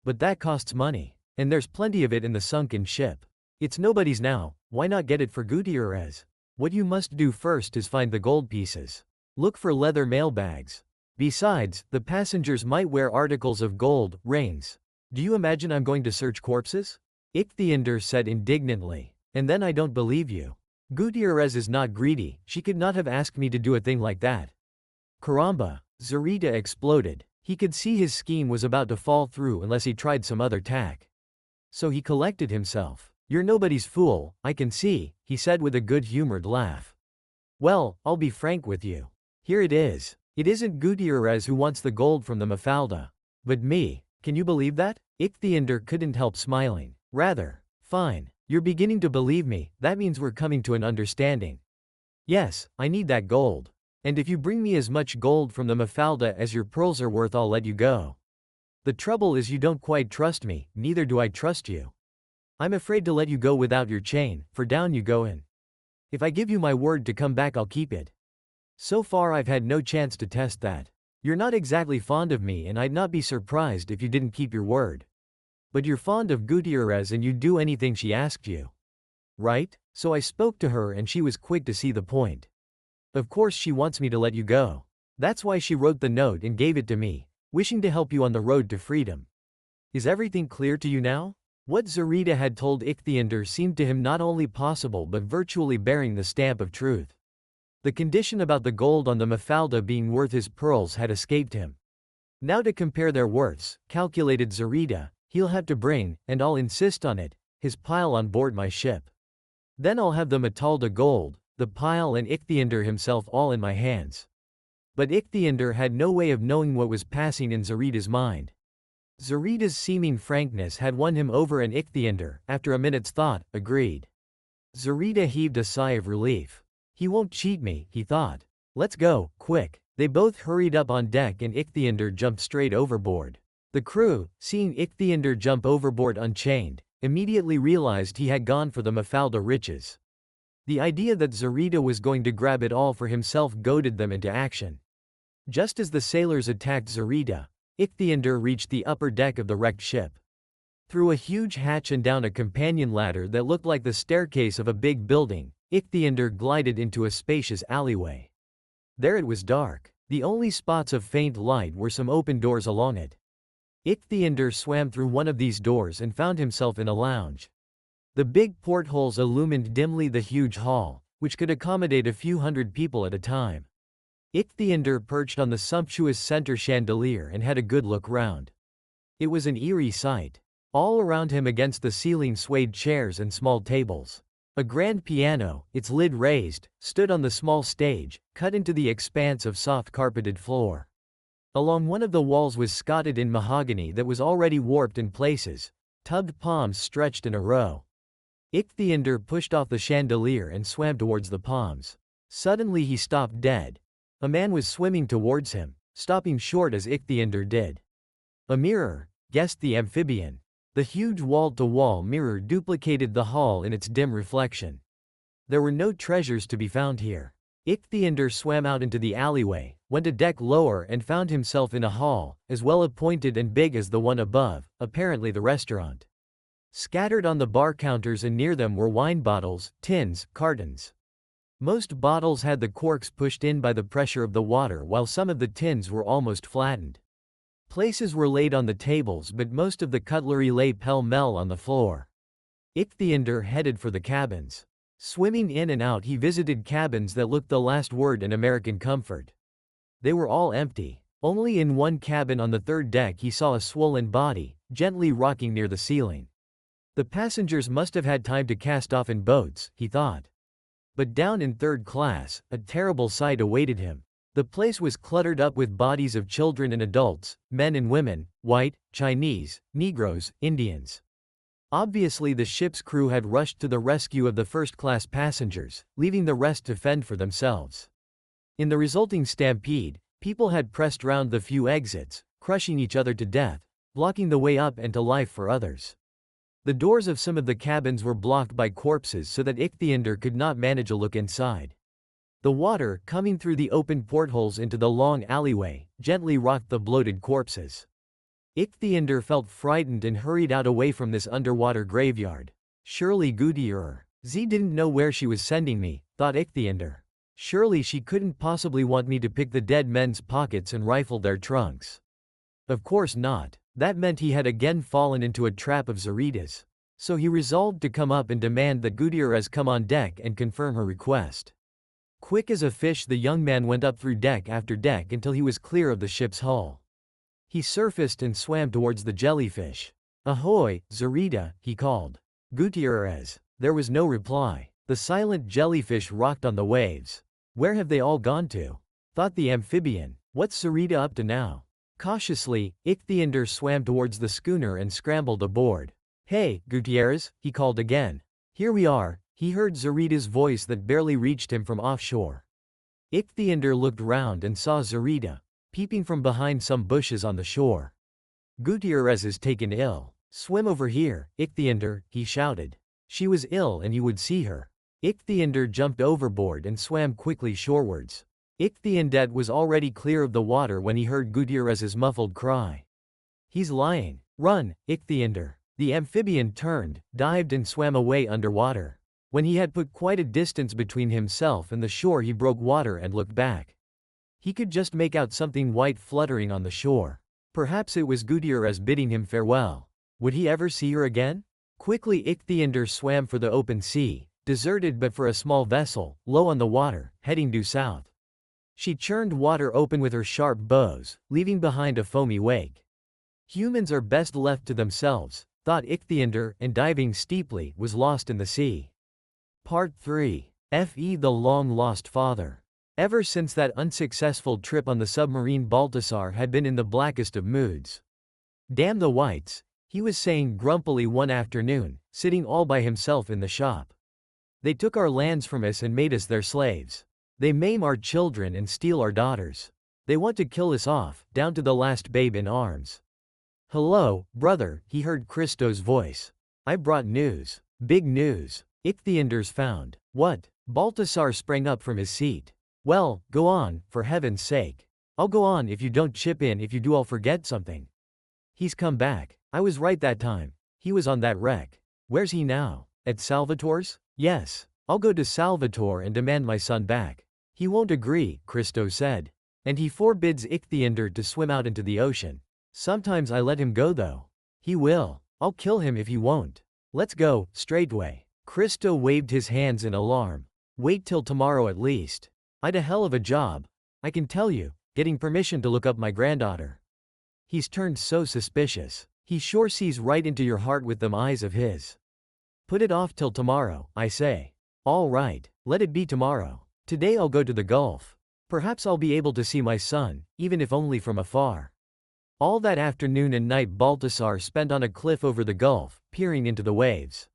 But that costs money. And there's plenty of it in the sunken ship. It's nobody's now, why not get it for Gutierrez? What you must do first is find the gold pieces. Look for leather mailbags. Besides, the passengers might wear articles of gold, rings. Do you imagine I'm going to search corpses?" Ichthyander said indignantly. "And then I don't believe you. Gutierrez is not greedy, she could not have asked me to do a thing like that." Caramba! Zarita exploded. He could see his scheme was about to fall through unless he tried some other tack. So he collected himself. "You're nobody's fool, I can see," he said with a good-humored laugh. "Well, I'll be frank with you. Here it is. It isn't Gutierrez who wants the gold from the Mafalda, but me. Can you believe that?" Ichthyander couldn't help smiling. "Rather. Fine. You're beginning to believe me, that means we're coming to an understanding. Yes, I need that gold. And if you bring me as much gold from the Mafalda as your pearls are worth, I'll let you go. The trouble is you don't quite trust me, neither do I trust you. I'm afraid to let you go without your chain, for down you go in. If I give you my word to come back, I'll keep it. So far I've had no chance to test that. You're not exactly fond of me, and I'd not be surprised if you didn't keep your word. But you're fond of Gutierrez and you'd do anything she asked you. Right? So I spoke to her and she was quick to see the point. Of course she wants me to let you go. That's why she wrote the note and gave it to me, wishing to help you on the road to freedom. Is everything clear to you now?" What Zarita had told Ichthyander seemed to him not only possible but virtually bearing the stamp of truth. The condition about the gold on the Mafalda being worth his pearls had escaped him. Now to compare their worths, calculated Zarita, he'll have to bring, and I'll insist on it, his pile on board my ship. Then I'll have the Mafalda gold, the pile and Ichthyander himself all in my hands. But Ichthyander had no way of knowing what was passing in Zarita's mind. Zarita's seeming frankness had won him over, and Ichthyander, after a minute's thought, agreed. Zarita heaved a sigh of relief. He won't cheat me, he thought. Let's go, quick. They both hurried up on deck and Ichthyander jumped straight overboard. The crew, seeing Ichthyander jump overboard unchained, immediately realized he had gone for the Mafalda riches. The idea that Zarita was going to grab it all for himself goaded them into action. Just as the sailors attacked Zarita, Ichthyander reached the upper deck of the wrecked ship. Through a huge hatch and down a companion ladder that looked like the staircase of a big building, Ichthyander glided into a spacious alleyway. There it was dark. The only spots of faint light were some open doors along it. Ichthyander swam through one of these doors and found himself in a lounge. The big portholes illumined dimly the huge hall, which could accommodate a few hundred people at a time. Ichthyander perched on the sumptuous center chandelier and had a good look round. It was an eerie sight. All around him against the ceiling swayed chairs and small tables. A grand piano, its lid raised, stood on the small stage, cut into the expanse of soft carpeted floor. Along one of the walls was scotted in mahogany that was already warped in places. Tubbed palms stretched in a row. Ichthyander pushed off the chandelier and swam towards the palms. Suddenly he stopped dead. A man was swimming towards him, stopping short as Ichthyander did. A mirror, guessed the amphibian. The huge wall-to-wall mirror duplicated the hall in its dim reflection. There were no treasures to be found here. Ichthyander swam out into the alleyway, went a deck lower and found himself in a hall, as well appointed and big as the one above, apparently the restaurant. Scattered on the bar counters and near them were wine bottles, tins, cartons. Most bottles had the corks pushed in by the pressure of the water, while some of the tins were almost flattened. Places were laid on the tables, but most of the cutlery lay pell-mell on the floor. Ichthyander headed for the cabins. Swimming in and out, he visited cabins that looked the last word in American comfort. They were all empty. Only in one cabin on the third deck he saw a swollen body, gently rocking near the ceiling. The passengers must have had time to cast off in boats, he thought. But down in third class, a terrible sight awaited him. The place was cluttered up with bodies of children and adults, men and women, white, Chinese, Negroes, Indians. Obviously the ship's crew had rushed to the rescue of the first-class passengers, leaving the rest to fend for themselves. In the resulting stampede, people had pressed round the few exits, crushing each other to death, blocking the way up and to life for others. The doors of some of the cabins were blocked by corpses so that Ichthyander could not manage a look inside. The water, coming through the open portholes into the long alleyway, gently rocked the bloated corpses. Ichthyander felt frightened and hurried out away from this underwater graveyard. Surely Gutierrez didn't know where she was sending me, thought Ichthyander. Surely she couldn't possibly want me to pick the dead men's pockets and rifle their trunks. Of course not. That meant he had again fallen into a trap of Zarita's. So he resolved to come up and demand that Gutierrez come on deck and confirm her request. Quick as a fish, the young man went up through deck after deck until he was clear of the ship's hull. He surfaced and swam towards the jellyfish. "Ahoy, Zarita," he called. "Gutierrez." There was no reply. The silent jellyfish rocked on the waves. Where have they all gone to? Thought the amphibian. What's Zarita up to now? Cautiously, Ichthyander swam towards the schooner and scrambled aboard. "Hey, Gutierrez," he called again. "Here we are." He heard Zarita's voice that barely reached him from offshore. Ichthyander looked round and saw Zarita, peeping from behind some bushes on the shore. "Gutierrez is taken ill. Swim over here, Ichthyander," he shouted. She was ill and you would see her. Ichthyander jumped overboard and swam quickly shorewards. Ichthyander was already clear of the water when he heard Gutierrez's muffled cry. "He's lying. Run, Ichthyander." The amphibian turned, dived and swam away underwater. When he had put quite a distance between himself and the shore, he broke water and looked back. He could just make out something white fluttering on the shore. Perhaps it was Gutierrez bidding him farewell. Would he ever see her again? Quickly Ichthyander swam for the open sea, deserted but for a small vessel, low on the water, heading due south. She churned water open with her sharp bows, leaving behind a foamy wake. Humans are best left to themselves, thought Ichthyander, and diving steeply, was lost in the sea. Part 3. F.E. the long-lost father. Ever since that unsuccessful trip on the submarine, Baltasar had been in the blackest of moods. "Damn the whites," he was saying grumpily one afternoon, sitting all by himself in the shop. "They took our lands from us and made us their slaves. They maim our children and steal our daughters. They want to kill us off, down to the last babe in arms." "Hello, brother," he heard Christo's voice. "I brought news. Big news. Ichthyander's found." "What?" Baltasar sprang up from his seat. "Well, go on, for heaven's sake." "I'll go on if you don't chip in. If you do, I'll forget something." "He's come back. I was right that time. He was on that wreck." "Where's he now? At Salvatore's?" "Yes. I'll go to Salvatore and demand my son back." "He won't agree," Christo said. "And he forbids Ichthyander to swim out into the ocean." Sometimes I let him go though. He will. I'll kill him if he won't. Let's go, straightway. Christo waved his hands in alarm. Wait till tomorrow at least. I'd a hell of a job. I can tell you, getting permission to look up my granddaughter. He's turned so suspicious. He sure sees right into your heart with them eyes of his. Put it off till tomorrow, I say. All right, let it be tomorrow. Today I'll go to the Gulf. Perhaps I'll be able to see my son, even if only from afar. All that afternoon and night Baltasar spent on a cliff over the Gulf, peering into the waves.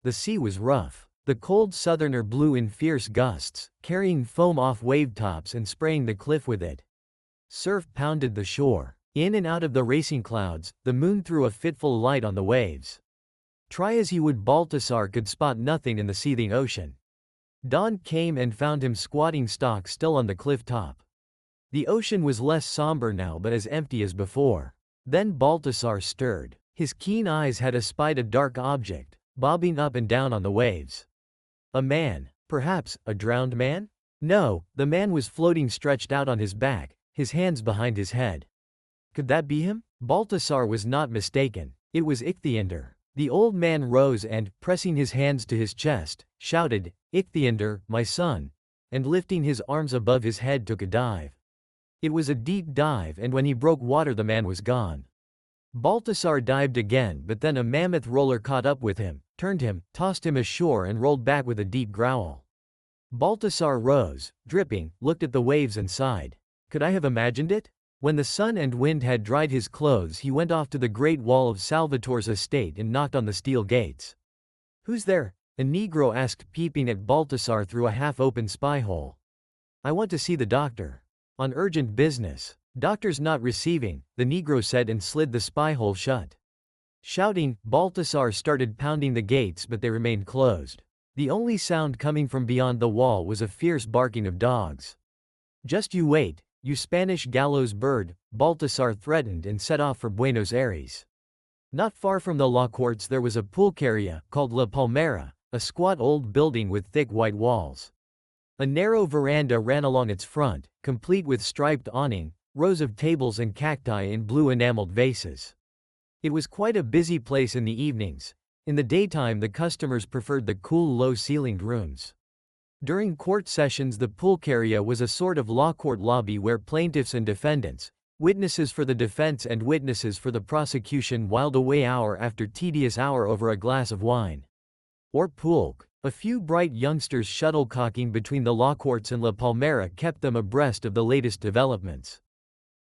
The sea was rough. The cold southerner blew in fierce gusts, carrying foam off wave tops and spraying the cliff with it. Surf pounded the shore. In and out of the racing clouds, the moon threw a fitful light on the waves. Try as he would, Baltasar could spot nothing in the seething ocean. Dawn came and found him squatting stock still on the cliff top. The ocean was less somber now but as empty as before. Then Baltasar stirred. His keen eyes had espied a dark object, bobbing up and down on the waves. A man. Perhaps, a drowned man? No, the man was floating stretched out on his back, his hands behind his head. Could that be him? Baltasar was not mistaken. It was Ichthyander. The old man rose and, pressing his hands to his chest, shouted, "Ichthyander, my son," and lifting his arms above his head took a dive. It was a deep dive, and when he broke water the man was gone. Baltasar dived again, but then a mammoth roller caught up with him, turned him, tossed him ashore and rolled back with a deep growl. Baltasar rose, dripping, looked at the waves and sighed. Could I have imagined it? When the sun and wind had dried his clothes he went off to the great wall of Salvatore's estate and knocked on the steel gates. "Who's there?" a Negro asked, peeping at Baltasar through a half-open spy-hole. "I want to see the doctor. On urgent business." "Doctor's not receiving," the Negro said and slid the spy-hole shut. Shouting, Baltasar started pounding the gates but they remained closed. The only sound coming from beyond the wall was a fierce barking of dogs. "Just you wait, you Spanish gallows bird," Baltasar threatened and set off for Buenos Aires. Not far from the law courts there was a pulqueria, called La Palmera, a squat old building with thick white walls. A narrow veranda ran along its front, complete with striped awning, rows of tables and cacti in blue enameled vases. It was quite a busy place in the evenings. In the daytime the customers preferred the cool low-ceilinged rooms. During court sessions the pulqueria was a sort of law court lobby where plaintiffs and defendants, witnesses for the defense and witnesses for the prosecution whiled away hour after tedious hour over a glass of wine. Or pulque. A few bright youngsters shuttlecocking between the law courts and La Palmera kept them abreast of the latest developments.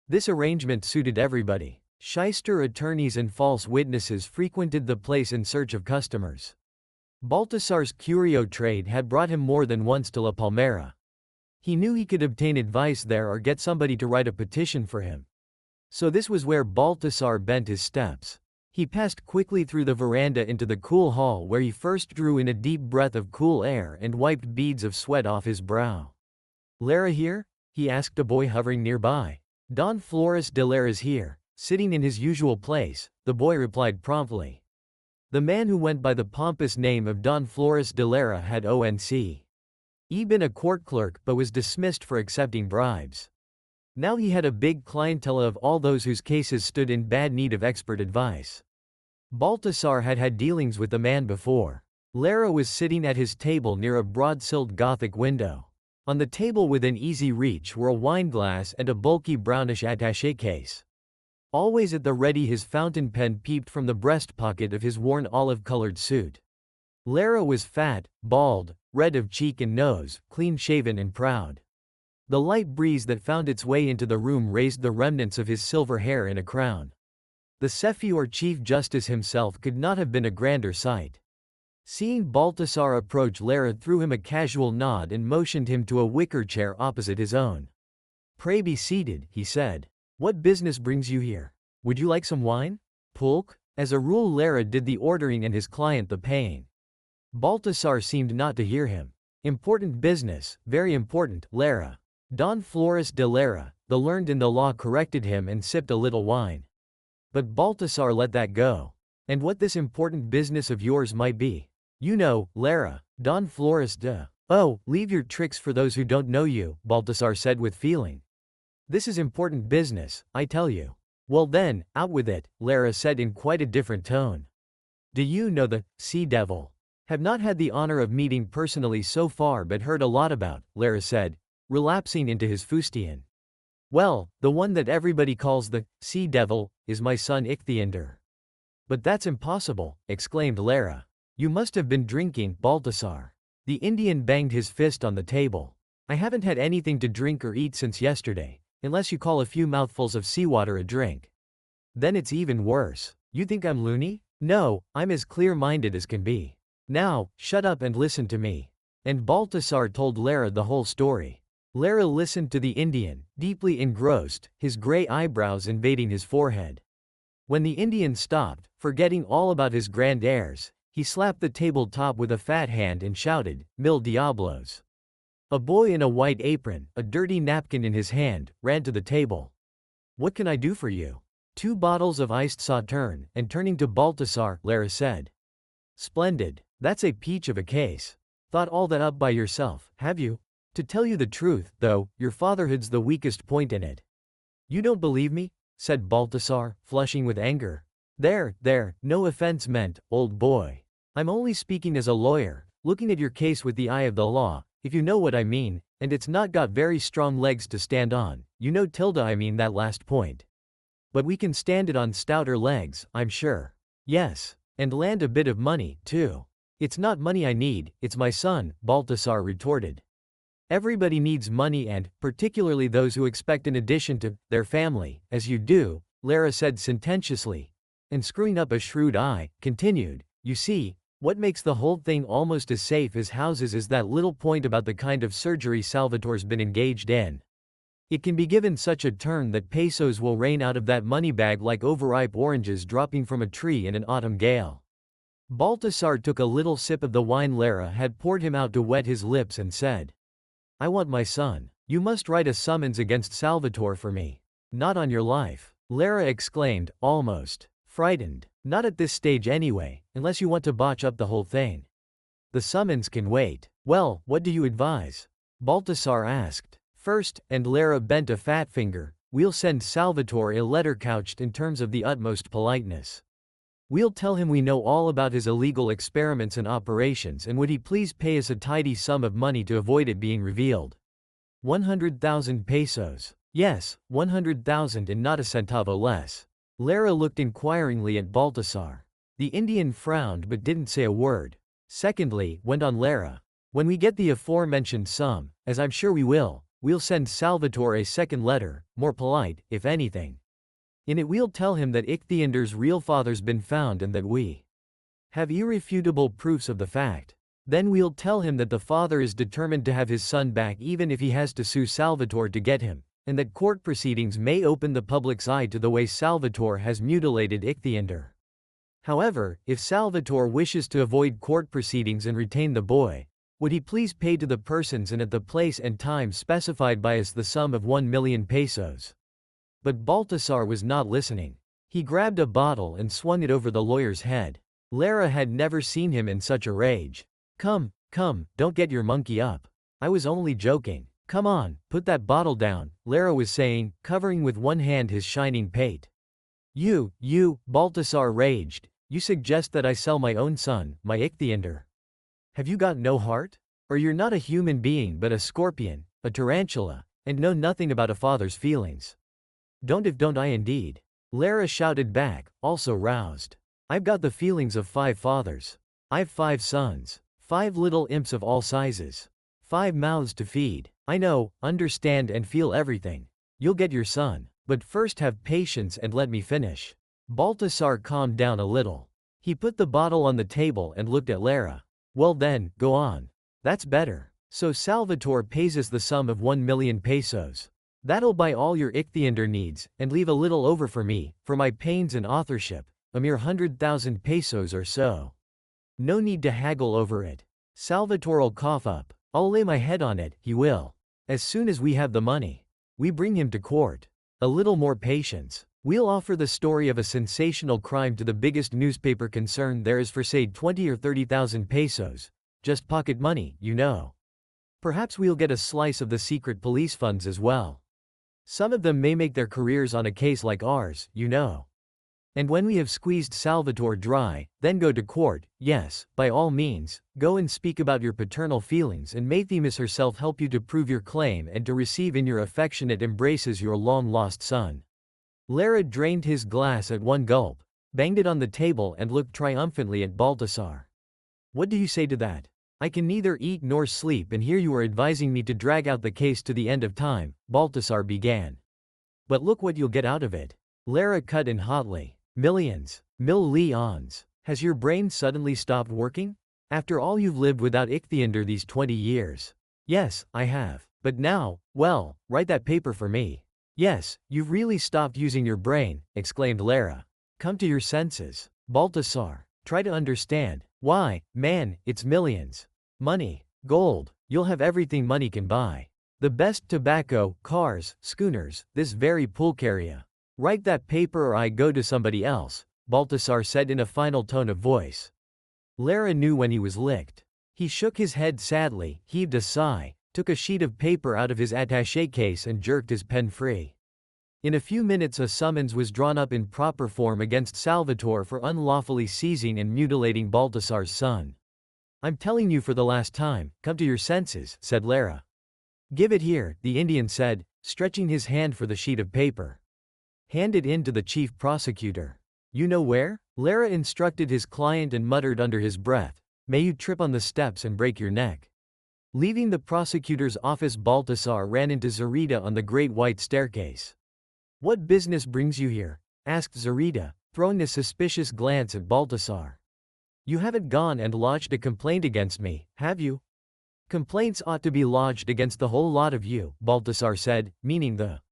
This arrangement suited everybody. Shyster attorneys and false witnesses frequented the place in search of customers. Baltasar's curio trade had brought him more than once to La Palmera. He knew he could obtain advice there or get somebody to write a petition for him. So this was where Baltasar bent his steps. He passed quickly through the veranda into the cool hall where he first drew in a deep breath of cool air and wiped beads of sweat off his brow. "Lara here?" he asked a boy hovering nearby. "Don Flores de Lara's here, sitting in his usual place," the boy replied promptly. The man who went by the pompous name of Don Flores de Lara had once been a court clerk but was dismissed for accepting bribes. Now he had a big clientele of all those whose cases stood in bad need of expert advice. Baltasar had had dealings with the man before. Lara was sitting at his table near a broad-silled Gothic window. On the table within easy reach were a wineglass and a bulky brownish attaché case. Always at the ready his fountain pen peeped from the breast pocket of his worn olive-colored suit. Lara was fat, bald, red of cheek and nose, clean-shaven and proud. The light breeze that found its way into the room raised the remnants of his silver hair in a crown. The Sefior Chief Justice himself could not have been a grander sight. Seeing Baltasar approach, Lara threw him a casual nod and motioned him to a wicker chair opposite his own. "Pray be seated," he said. "What business brings you here? Would you like some wine? Pulque?" As a rule Lara did the ordering and his client the paying. Baltasar seemed not to hear him. "Important business, very important, Lara." Don Flores de Lara, the learned in the law, corrected him and sipped a little wine. But Baltasar let that go. "And what this important business of yours might be?" "You know, Lara, Don Flores de—" "Oh, leave your tricks for those who don't know you," Baltasar said with feeling. "This is important business, I tell you." Well then, out with it, Lara said in quite a different tone. Do you know the sea devil? Have not had the honor of meeting personally so far but heard a lot about, Lara said, relapsing into his fustian. Well, the one that everybody calls the sea devil is my son Ichthyandr. But that's impossible, exclaimed Lara. You must have been drinking, Baltasar. The Indian banged his fist on the table. I haven't had anything to drink or eat since yesterday, unless you call a few mouthfuls of seawater a drink. Then it's even worse. You think I'm loony? No, I'm as clear-minded as can be. Now, shut up and listen to me. And Baltasar told Lara the whole story. Lara listened to the Indian, deeply engrossed, his gray eyebrows invading his forehead. When the Indian stopped, forgetting all about his grand airs, he slapped the tabletop with a fat hand and shouted, Mil diablos. A boy in a white apron, a dirty napkin in his hand, ran to the table. What can I do for you? 2 bottles of iced sauterne, and turning to Baltasar, Lara said. Splendid. That's a peach of a case. Thought all that up by yourself, have you? To tell you the truth, though, your fatherhood's the weakest point in it. You don't believe me? Said Baltasar, flushing with anger. There, no offense meant, old boy. I'm only speaking as a lawyer, looking at your case with the eye of the law, if you know what I mean, and it's not got very strong legs to stand on, you know tilde I mean that last point. But we can stand it on stouter legs, I'm sure. Yes. And land a bit of money, too. It's not money I need, it's my son, Baltasar retorted. Everybody needs money and, particularly those who expect an addition to their family, as you do, Lara said sententiously. And screwing up a shrewd eye, continued, you see, what makes the whole thing almost as safe as houses is that little point about the kind of surgery Salvatore's been engaged in. It can be given such a turn that pesos will rain out of that money bag like overripe oranges dropping from a tree in an autumn gale. Baltasar took a little sip of the wine Lara had poured him out to wet his lips and said, I want my son. You must write a summons against Salvatore for me. Not on your life. Lara exclaimed, almost frightened. Not at this stage anyway, unless you want to botch up the whole thing. The summons can wait. Well, what do you advise? Baltasar asked. First, and Lara bent a fat finger, we'll send Salvatore a letter couched in terms of the utmost politeness. We'll tell him we know all about his illegal experiments and operations and would he please pay us a tidy sum of money to avoid it being revealed. 100,000 pesos. Yes, 100,000 and not a centavo less. Lara looked inquiringly at Baltasar. The Indian frowned but didn't say a word. Secondly, went on Lara, when we get the aforementioned sum, as I'm sure we will, we'll send Salvatore a second letter, more polite, if anything. In it we'll tell him that Ichthyandr's real father's been found and that we have irrefutable proofs of the fact. Then we'll tell him that the father is determined to have his son back even if he has to sue Salvatore to get him, and that court proceedings may open the public's eye to the way Salvatore has mutilated Ichthyandr. However, if Salvatore wishes to avoid court proceedings and retain the boy, would he please pay to the persons and at the place and time specified by us the sum of 1 million pesos? But Baltasar was not listening. He grabbed a bottle and swung it over the lawyer's head. Lara had never seen him in such a rage. Come, don't get your monkey up. I was only joking. Come on, put that bottle down, Lara was saying, covering with one hand his shining pate. You, Baltasar raged, you suggest that I sell my own son, my Ichthyandr. Have you got no heart? Or you're not a human being but a scorpion, a tarantula, and know nothing about a father's feelings. Don't I indeed? Lara shouted back, also roused. I've got the feelings of 5 fathers. I've 5 sons. 5 little imps of all sizes. 5 mouths to feed. I know, understand and feel everything. You'll get your son. But first have patience and let me finish. Baltasar calmed down a little. He put the bottle on the table and looked at Lara. Well then, go on. That's better. So Salvatore pays us the sum of 1 million pesos. That'll buy all your Ichthyandr needs, and leave a little over for me, for my pains and authorship, a mere 100,000 pesos or so. No need to haggle over it. Salvatore'll cough up. I'll lay my head on it, he will. As soon as we have the money. We bring him to court. A little more patience. We'll offer the story of a sensational crime to the biggest newspaper concern there is for say 20 or 30,000 pesos. Just pocket money, you know. Perhaps we'll get a slice of the secret police funds as well. Some of them may make their careers on a case like ours, you know. And when we have squeezed Salvatore dry, then go to court. Yes, by all means, go and speak about your paternal feelings, and may Themis herself help you to prove your claim and to receive in your affectionate embraces your long-lost son." Lara drained his glass at one gulp, banged it on the table and looked triumphantly at Balthasar. "What do you say to that? I can neither eat nor sleep, and here you are advising me to drag out the case to the end of time," Balthasar began. "But look what you'll get out of it," Lara cut in hotly. "Millions. Millions. Has your brain suddenly stopped working? After all you've lived without Ichthyander these 20 years. Yes, I have. But now, well, write that paper for me." "Yes, you've really stopped using your brain," exclaimed Lara. "Come to your senses, Balthasar. Try to understand. Why, man, it's millions. Money. Gold. You'll have everything money can buy. The best tobacco, cars, schooners, this very Pulcheria. Write that paper or I go to somebody else," Balthasar said in a final tone of voice. Lara knew when he was licked. He shook his head sadly, heaved a sigh, took a sheet of paper out of his attaché case and jerked his pen free. In a few minutes a summons was drawn up in proper form against Salvatore for unlawfully seizing and mutilating Balthasar's son. "I'm telling you for the last time, come to your senses," said Lara. "Give it here," the Indian said, stretching his hand for the sheet of paper. "Hand it in to the chief prosecutor." "You know where?" Lara instructed his client and muttered under his breath, "May you trip on the steps and break your neck." Leaving the prosecutor's office, Balthasar ran into Zarita on the great white staircase. "What business brings you here?" asked Zarita, throwing a suspicious glance at Balthasar. "You haven't gone and lodged a complaint against me, have you?" "Complaints ought to be lodged against the whole lot of you," Balthasar said, meaning the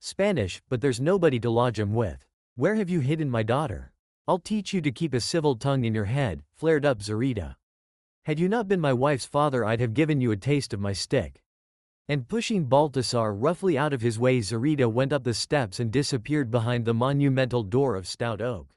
Spanish, "but there's nobody to lodge 'em with. Where have you hidden my daughter?" "I'll teach you to keep a civil tongue in your head," flared up Zarita. "Had you not been my wife's father I'd have given you a taste of my stick." And pushing Balthasar roughly out of his way, Zarita went up the steps and disappeared behind the monumental door of stout oak.